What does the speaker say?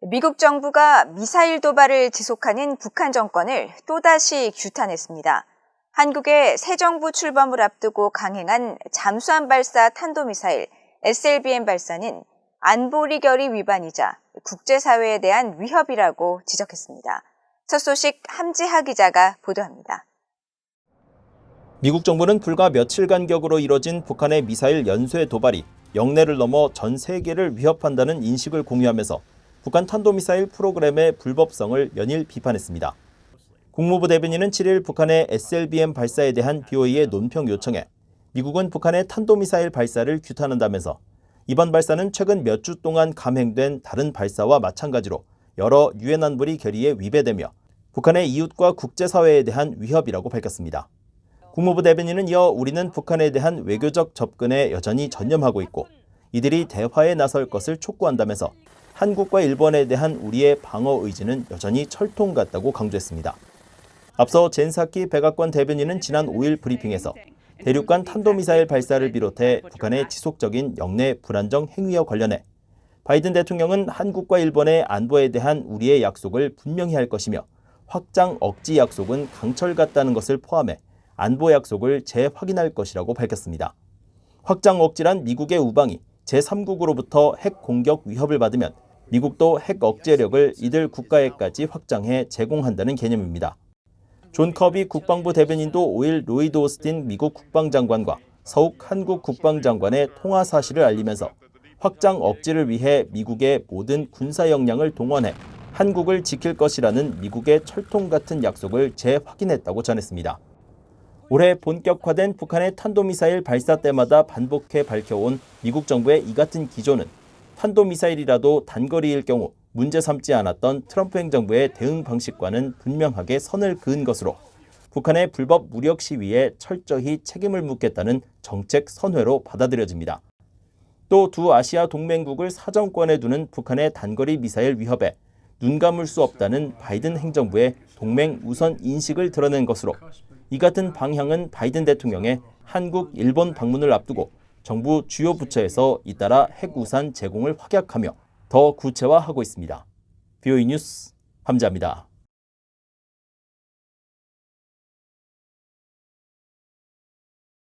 미국 정부가 미사일 도발을 지속하는 북한 정권을 또다시 규탄했습니다. 한국의 새 정부 출범을 앞두고 강행한 잠수함 발사 탄도미사일 SLBM 발사는 안보리 결의 위반이자 국제사회에 대한 위협이라고 지적했습니다. 첫 소식 함지하 기자가 보도합니다. 미국 정부는 불과 며칠 간격으로 이뤄진 북한의 미사일 연쇄 도발이 영내를 넘어 전 세계를 위협한다는 인식을 공유하면서 북한 탄도미사일 프로그램의 불법성을 연일 비판했습니다. 국무부 대변인은 7일 북한의 SLBM 발사에 대한 BOE의 논평 요청에 미국은 북한의 탄도미사일 발사를 규탄한다면서 이번 발사는 최근 몇 주 동안 감행된 다른 발사와 마찬가지로 여러 유엔 안보리 결의에 위배되며 북한의 이웃과 국제사회에 대한 위협이라고 밝혔습니다. 국무부 대변인은 이어 우리는 북한에 대한 외교적 접근에 여전히 전념하고 있고 이들이 대화에 나설 것을 촉구한다면서 한국과 일본에 대한 우리의 방어 의지는 여전히 철통 같다고 강조했습니다. 앞서 젠사키 백악관 대변인은 지난 5일 브리핑에서 대륙간 탄도미사일 발사를 비롯해 북한의 지속적인 영내 불안정 행위와 관련해 바이든 대통령은 한국과 일본의 안보에 대한 우리의 약속을 분명히 할 것이며 확장 억지 약속은 강철 같다는 것을 포함해 안보 약속을 재확인할 것이라고 밝혔습니다. 확장 억지란 미국의 우방이 제3국으로부터 핵 공격 위협을 받으면 미국도 핵 억제력을 이들 국가에까지 확장해 제공한다는 개념입니다. 존 커비 국방부 대변인도 5일 로이드 오스틴 미국 국방장관과 서욱 한국 국방장관의 통화 사실을 알리면서 확장 억제를 위해 미국의 모든 군사 역량을 동원해 한국을 지킬 것이라는 미국의 철통 같은 약속을 재확인했다고 전했습니다. 올해 본격화된 북한의 탄도미사일 발사 때마다 반복해 밝혀온 미국 정부의 이 같은 기조는 탄도미사일이라도 단거리일 경우 문제 삼지 않았던 트럼프 행정부의 대응 방식과는 분명하게 선을 그은 것으로 북한의 불법 무력 시위에 철저히 책임을 묻겠다는 정책 선회로 받아들여집니다. 또 두 아시아 동맹국을 사정권에 두는 북한의 단거리 미사일 위협에 눈 감을 수 없다는 바이든 행정부의 동맹 우선 인식을 드러낸 것으로 이 같은 방향은 바이든 대통령의 한국, 일본 방문을 앞두고 정부 주요 부처에서 잇따라 핵 우산 제공을 확약하며 더 구체화하고 있습니다. BOE 뉴스 함지하입니다.